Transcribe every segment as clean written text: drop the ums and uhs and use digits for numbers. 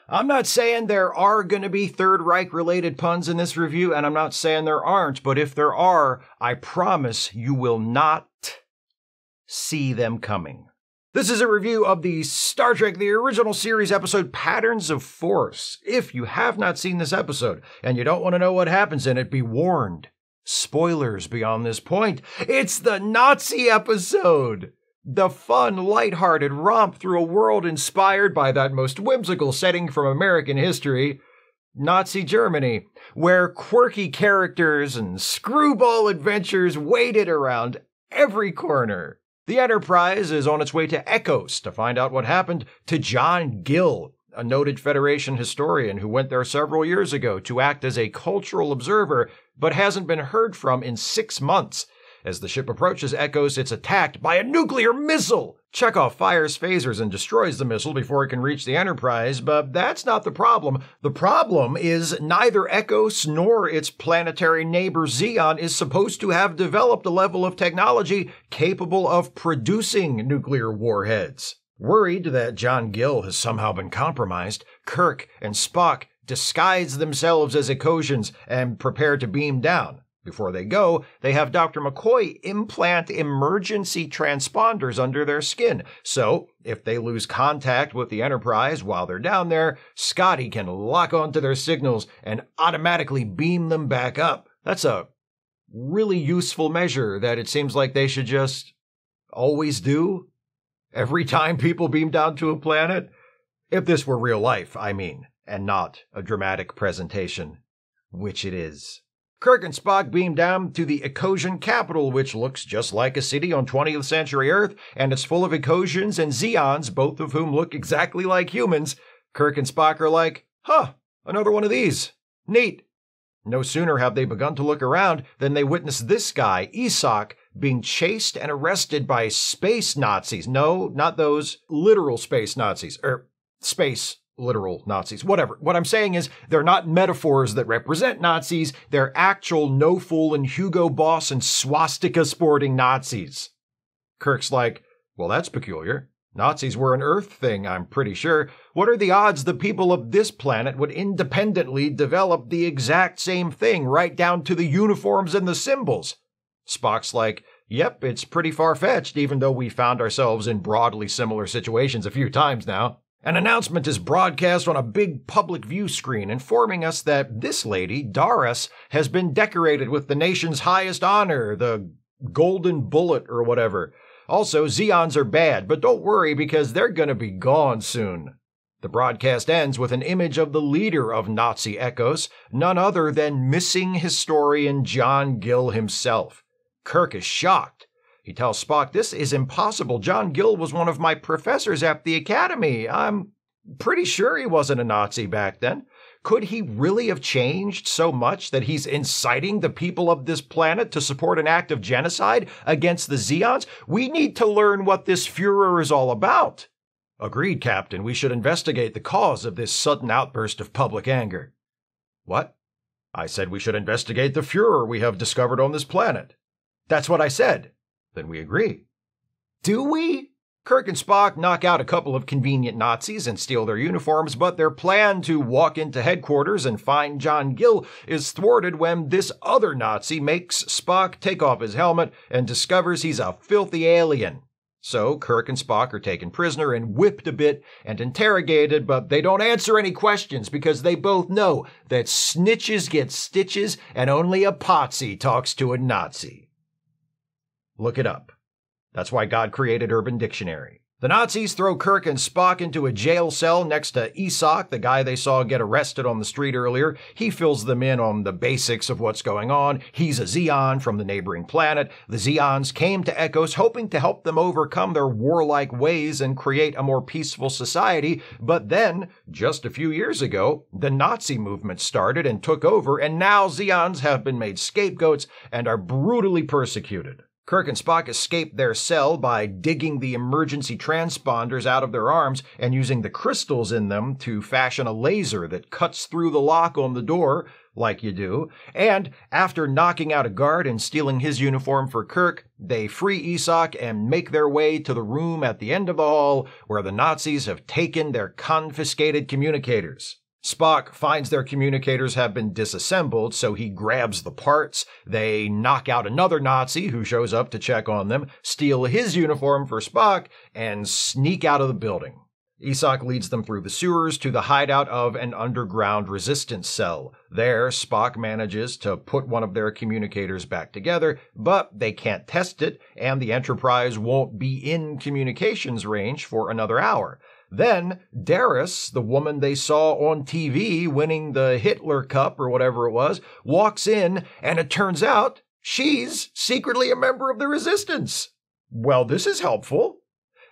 I'm not saying there are going to be Third Reich-related puns in this review, and I'm not saying there aren't, but if there are, I promise you will not see them coming. This is a review of the Star Trek The Original Series episode Patterns of Force. If you have not seen this episode, and you don't want to know what happens in it, be warned. Spoilers beyond this point. It's the Nazi episode! The fun, lighthearted romp through a world inspired by that most whimsical setting from American history, Nazi Germany, where quirky characters and screwball adventures waited around every corner. The Enterprise is on its way to Echoes to find out what happened to John Gill, a noted Federation historian who went there several years ago to act as a cultural observer, but hasn't been heard from in 6 months. As the ship approaches Echoes, it's attacked by a nuclear missile. Chekhov fires phasers and destroys the missile before it can reach the Enterprise, but that's not the problem. The problem is neither Echoes nor its planetary neighbor Zeon is supposed to have developed a level of technology capable of producing nuclear warheads. Worried that John Gill has somehow been compromised, Kirk and Spock disguise themselves as Ecosians and prepare to beam down. Before they go, they have Dr. McCoy implant emergency transponders under their skin. So, if they lose contact with the Enterprise while they're down there, Scotty can lock onto their signals and automatically beam them back up. That's a really useful measure that it seems like they should just always do every time people beam down to a planet. If this were real life, I mean, and not a dramatic presentation, which it is. Kirk and Spock beam down to the Ecosian capital, which looks just like a city on 20th century Earth, and it's full of Ecosians and Zeons, both of whom look exactly like humans. Kirk and Spock are like, huh, another one of these. Neat. No sooner have they begun to look around than they witness this guy, Isak, being chased and arrested by space Nazis. No, not those literal space Nazis, space literal Nazis, whatever. What I'm saying is they're not metaphors that represent Nazis. They're actual no-fool and Hugo Boss and swastika sporting Nazis. Kirk's like, well, that's peculiar. Nazis were an Earth thing, I'm pretty sure. What are the odds the people of this planet would independently develop the exact same thing, right down to the uniforms and the symbols? Spock's like, yep, it's pretty far-fetched, even though we found ourselves in broadly similar situations a few times now. An announcement is broadcast on a big public view screen informing us that this lady, Daris, has been decorated with the nation's highest honor, the Golden Bullet or whatever. Also, Zeons are bad, but don't worry because they're gonna be gone soon. The broadcast ends with an image of the leader of Nazi Echoes, none other than missing historian John Gill himself. Kirk is shocked. He tells Spock, this is impossible. John Gill was one of my professors at the Academy. I'm pretty sure he wasn't a Nazi back then. Could he really have changed so much that he's inciting the people of this planet to support an act of genocide against the Zeons? We need to learn what this Fuhrer is all about. Agreed, Captain. We should investigate the cause of this sudden outburst of public anger. What? I said we should investigate the Fuhrer we have discovered on this planet. That's what I said. Then we agree. Do we? Kirk and Spock knock out a couple of convenient Nazis and steal their uniforms, but their plan to walk into headquarters and find John Gill is thwarted when this other Nazi makes Spock take off his helmet and discovers he's a filthy alien. So Kirk and Spock are taken prisoner and whipped a bit and interrogated, but they don't answer any questions because they both know that snitches get stitches and only a potsy talks to a Nazi. Look it up. That's why God created Urban Dictionary. The Nazis throw Kirk and Spock into a jail cell next to Isak, the guy they saw get arrested on the street earlier. He fills them in on the basics of what's going on. He's a Zeon from the neighboring planet. The Zeons came to Echoes hoping to help them overcome their warlike ways and create a more peaceful society. But then, just a few years ago, the Nazi movement started and took over, and now Zeons have been made scapegoats and are brutally persecuted. Kirk and Spock escape their cell by digging the emergency transponders out of their arms and using the crystals in them to fashion a laser that cuts through the lock on the door, like you do. And after knocking out a guard and stealing his uniform for Kirk, they free Isak and make their way to the room at the end of the hall where the Nazis have taken their confiscated communicators. Spock finds their communicators have been disassembled, so he grabs the parts. They knock out another Nazi who shows up to check on them, steal his uniform for Spock, and sneak out of the building. Isak leads them through the sewers to the hideout of an underground resistance cell. There, Spock manages to put one of their communicators back together, but they can't test it, and the Enterprise won't be in communications range for another hour. Then, Darius, the woman they saw on TV winning the Hitler Cup or whatever it was, walks in, and it turns out she's secretly a member of the Resistance. Well, this is helpful.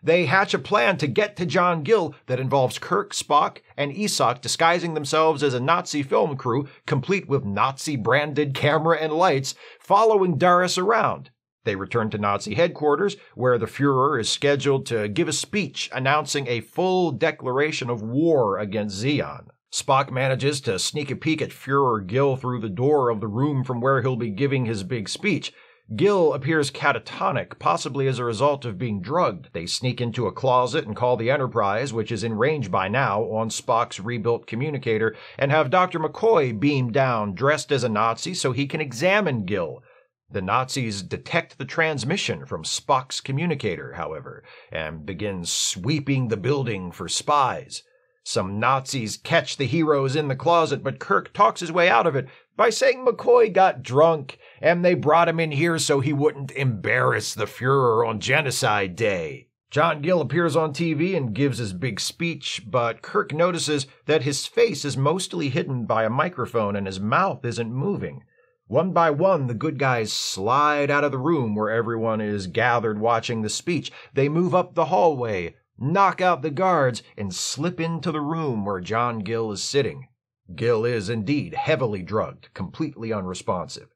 They hatch a plan to get to John Gill that involves Kirk, Spock, and Isak disguising themselves as a Nazi film crew, complete with Nazi-branded camera and lights, following Darius around. They return to Nazi headquarters, where the Fuhrer is scheduled to give a speech announcing a full declaration of war against Zeon. Spock manages to sneak a peek at Fuhrer Gill through the door of the room from where he'll be giving his big speech. Gill appears catatonic, possibly as a result of being drugged. They sneak into a closet and call the Enterprise, which is in range by now, on Spock's rebuilt communicator, and have Dr. McCoy beamed down, dressed as a Nazi, so he can examine Gill. The Nazis detect the transmission from Spock's communicator, however, and begin sweeping the building for spies. Some Nazis catch the heroes in the closet, but Kirk talks his way out of it by saying McCoy got drunk, and they brought him in here so he wouldn't embarrass the Fuhrer on Genocide Day. John Gill appears on TV and gives his big speech, but Kirk notices that his face is mostly hidden by a microphone and his mouth isn't moving. One by one, the good guys slide out of the room where everyone is gathered watching the speech. They move up the hallway, knock out the guards, and slip into the room where John Gill is sitting. Gill is indeed heavily drugged, completely unresponsive.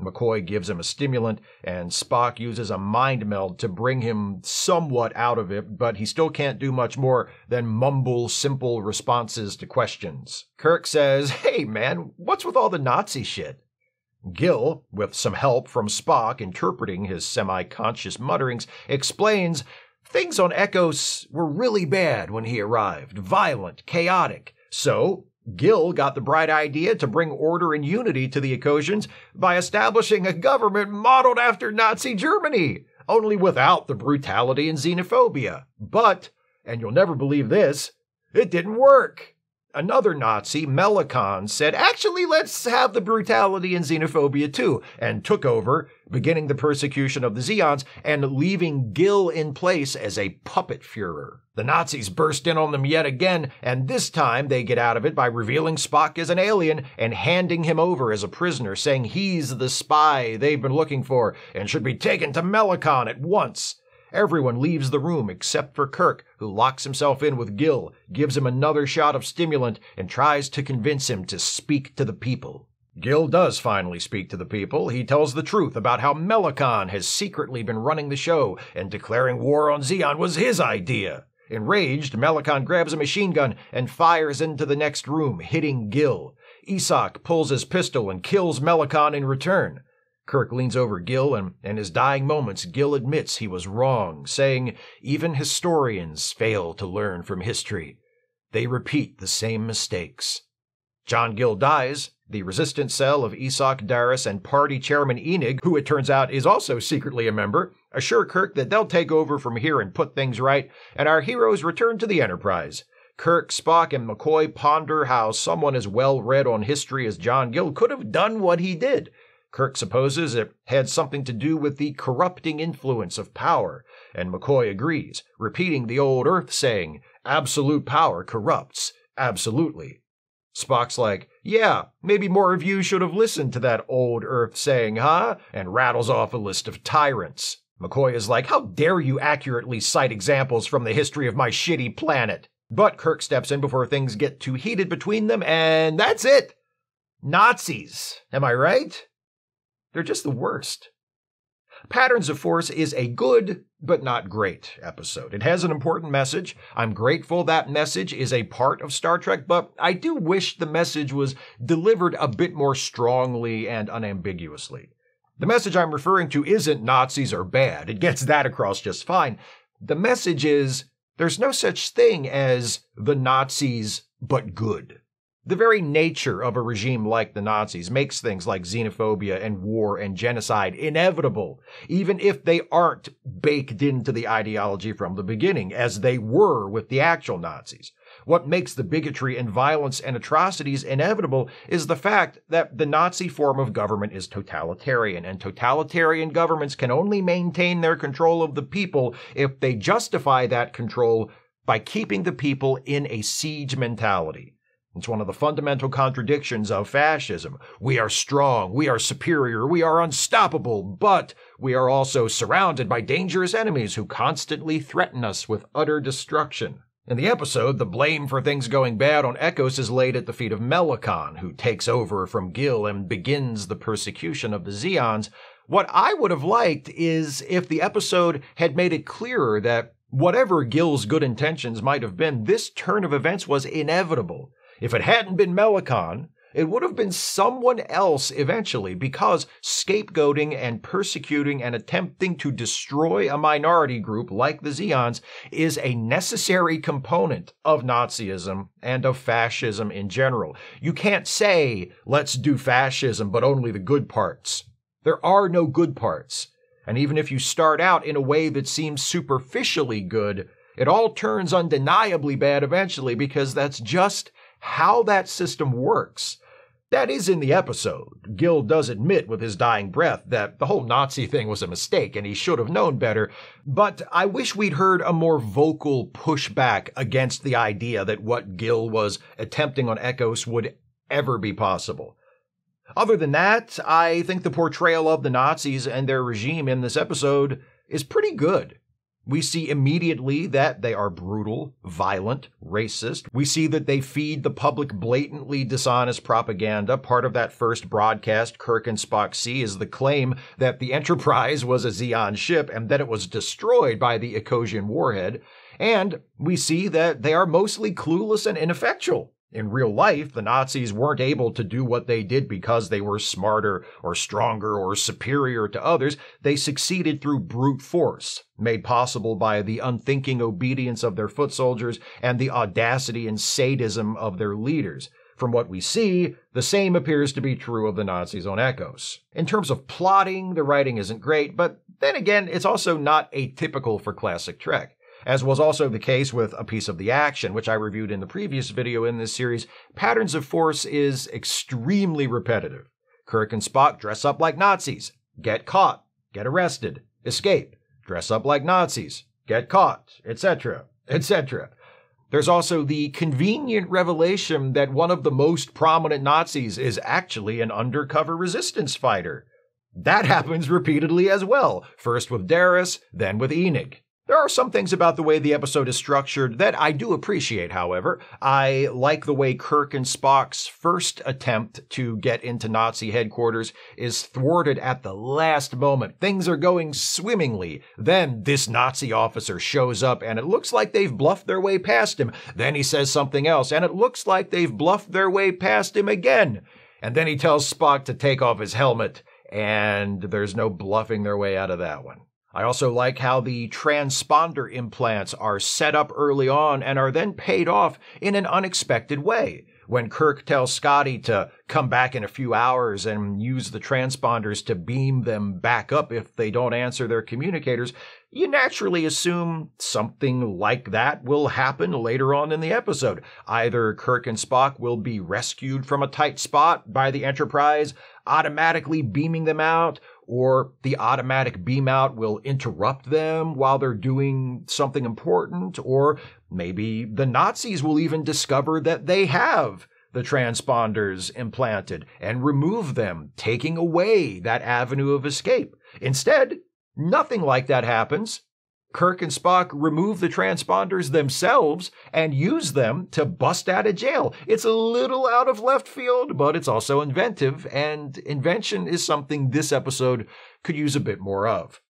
McCoy gives him a stimulant, and Spock uses a mind meld to bring him somewhat out of it, but he still can't do much more than mumble simple responses to questions. Kirk says, "Hey man, what's with all the Nazi shit?" Gill, with some help from Spock interpreting his semi-conscious mutterings, explains things on Echoes were really bad when he arrived, violent, chaotic. So, Gill got the bright idea to bring order and unity to the Ecosians by establishing a government modeled after Nazi Germany, only without the brutality and xenophobia. But, and you'll never believe this, it didn't work. Another Nazi, Melicon, said, actually, let's have the brutality and xenophobia too, and took over, beginning the persecution of the Zeons and leaving Gill in place as a puppet Fuhrer. The Nazis burst in on them yet again, and this time they get out of it by revealing Spock as an alien and handing him over as a prisoner, saying he's the spy they've been looking for and should be taken to Melicon at once. Everyone leaves the room except for Kirk, who locks himself in with Gill, gives him another shot of stimulant, and tries to convince him to speak to the people. Gill does finally speak to the people. He tells the truth about how Melicon has secretly been running the show, and declaring war on Zeon was his idea. Enraged, Melicon grabs a machine gun and fires into the next room, hitting Gill. Isak pulls his pistol and kills Melicon in return. Kirk leans over Gill, and in his dying moments, Gill admits he was wrong, saying, even historians fail to learn from history. They repeat the same mistakes. John Gill dies. The resistance cell of Isak, Darius, and party chairman Enig, who it turns out is also secretly a member, assure Kirk that they'll take over from here and put things right, and our heroes return to the Enterprise. Kirk, Spock, and McCoy ponder how someone as well-read on history as John Gill could have done what he did. Kirk supposes it had something to do with the corrupting influence of power, and McCoy agrees, repeating the old Earth saying, absolute power corrupts, absolutely. Spock's like, yeah, maybe more of you should have listened to that old Earth saying, huh? And rattles off a list of tyrants. McCoy is like, how dare you accurately cite examples from the history of my shitty planet? But Kirk steps in before things get too heated between them, and that's it. Nazis, am I right? They're just the worst. Patterns of Force is a good, but not great episode. It has an important message. I'm grateful that message is a part of Star Trek, but I do wish the message was delivered a bit more strongly and unambiguously. The message I'm referring to isn't Nazis are bad. It gets that across just fine. The message is there's no such thing as the Nazis, but good. The very nature of a regime like the Nazis makes things like xenophobia and war and genocide inevitable, even if they aren't baked into the ideology from the beginning, as they were with the actual Nazis. What makes the bigotry and violence and atrocities inevitable is the fact that the Nazi form of government is totalitarian, and totalitarian governments can only maintain their control of the people if they justify that control by keeping the people in a siege mentality. It's one of the fundamental contradictions of fascism. We are strong, we are superior, we are unstoppable, but we are also surrounded by dangerous enemies who constantly threaten us with utter destruction. In the episode, the blame for things going bad on Ekos is laid at the feet of Melicon, who takes over from Gill and begins the persecution of the Zeons. What I would have liked is if the episode had made it clearer that whatever Gill's good intentions might have been, this turn of events was inevitable. If it hadn't been Melicon, it would have been someone else eventually, because scapegoating and persecuting and attempting to destroy a minority group like the Zeons is a necessary component of Nazism and of fascism in general. You can't say, let's do fascism, but only the good parts. There are no good parts. And even if you start out in a way that seems superficially good, it all turns undeniably bad eventually, because that's just how that system works. That is in the episode. Gill does admit with his dying breath that the whole Nazi thing was a mistake and he should have known better, but I wish we'd heard a more vocal pushback against the idea that what Gill was attempting on Ekos would ever be possible. Other than that, I think the portrayal of the Nazis and their regime in this episode is pretty good. We see immediately that they are brutal, violent, racist. We see that they feed the public blatantly dishonest propaganda. Part of that first broadcast Kirk and Spock see is the claim that the Enterprise was a Zeon ship and that it was destroyed by the Ecosian warhead. And we see that they are mostly clueless and ineffectual. In real life, the Nazis weren't able to do what they did because they were smarter or stronger or superior to others. They succeeded through brute force, made possible by the unthinking obedience of their foot soldiers and the audacity and sadism of their leaders. From what we see, the same appears to be true of the Nazis on Ekos. In terms of plotting, the writing isn't great, but then again, it's also not atypical for classic Trek. As was also the case with A Piece of the Action, which I reviewed in the previous video in this series, Patterns of Force is extremely repetitive. Kirk and Spock dress up like Nazis, get caught, get arrested, escape, dress up like Nazis, get caught, etc., etc. There's also the convenient revelation that one of the most prominent Nazis is actually an undercover resistance fighter. That happens repeatedly as well, first with Darius, then with Enig. There are some things about the way the episode is structured that I do appreciate, however. I like the way Kirk and Spock's first attempt to get into Nazi headquarters is thwarted at the last moment. Things are going swimmingly. Then this Nazi officer shows up and it looks like they've bluffed their way past him. Then he says something else and it looks like they've bluffed their way past him again. And then he tells Spock to take off his helmet, and there's no bluffing their way out of that one. I also like how the transponder implants are set up early on and are then paid off in an unexpected way. When Kirk tells Scotty to come back in a few hours and use the transponders to beam them back up if they don't answer their communicators, you naturally assume something like that will happen later on in the episode. Either Kirk and Spock will be rescued from a tight spot by the Enterprise, automatically beaming them out, or the automatic beam out will interrupt them while they're doing something important, or maybe the Nazis will even discover that they have the transponders implanted and remove them, taking away that avenue of escape. Instead, nothing like that happens. Kirk and Spock remove the transponders themselves and use them to bust out of jail. It's a little out of left field, but it's also inventive, and invention is something this episode could use a bit more of.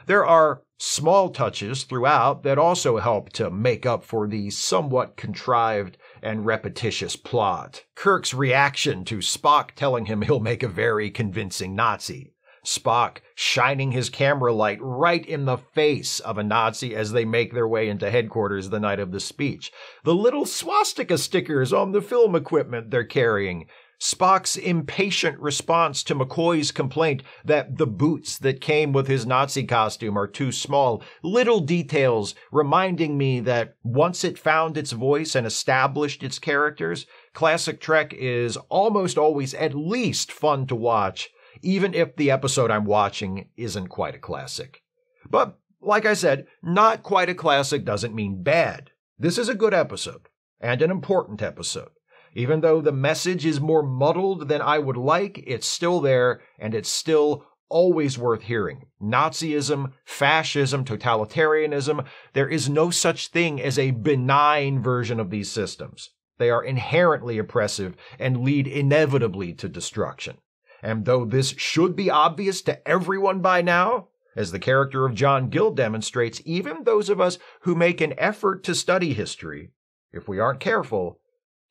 There are small touches throughout that also help to make up for the somewhat contrived and repetitious plot. Kirk's reaction to Spock telling him he'll make a very convincing Nazi. Spock shining his camera light right in the face of a Nazi as they make their way into headquarters the night of the speech. The little swastika stickers on the film equipment they're carrying. Spock's impatient response to McCoy's complaint that the boots that came with his Nazi costume are too small. Little details reminding me that once it found its voice and established its characters, classic Trek is almost always at least fun to watch, even if the episode I'm watching isn't quite a classic. But, like I said, not quite a classic doesn't mean bad. This is a good episode, and an important episode. Even though the message is more muddled than I would like, it's still there, and it's still always worth hearing. Nazism, fascism, totalitarianism, there is no such thing as a benign version of these systems. They are inherently oppressive and lead inevitably to destruction. And though this should be obvious to everyone by now, as the character of John Gill demonstrates, even those of us who make an effort to study history, if we aren't careful,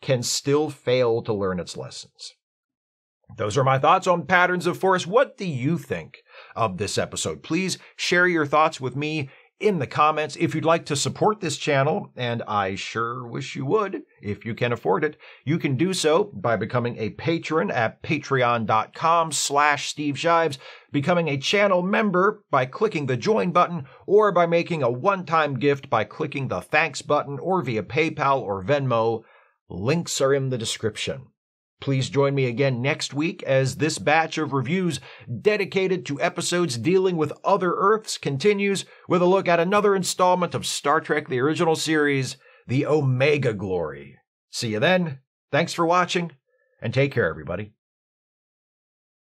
can still fail to learn its lessons. Those are my thoughts on Patterns of Force. What do you think of this episode? Please share your thoughts with me in the comments. If you'd like to support this channel, and I sure wish you would, if you can afford it, you can do so by becoming a patron at patreon.com/Steve Shives, becoming a channel member by clicking the join button, or by making a one-time gift by clicking the thanks button, or via PayPal or Venmo. Links are in the description. Please join me again next week as this batch of reviews dedicated to episodes dealing with other Earths continues with a look at another installment of Star Trek The Original Series, The Omega Glory. See you then. Thanks for watching, and take care, everybody.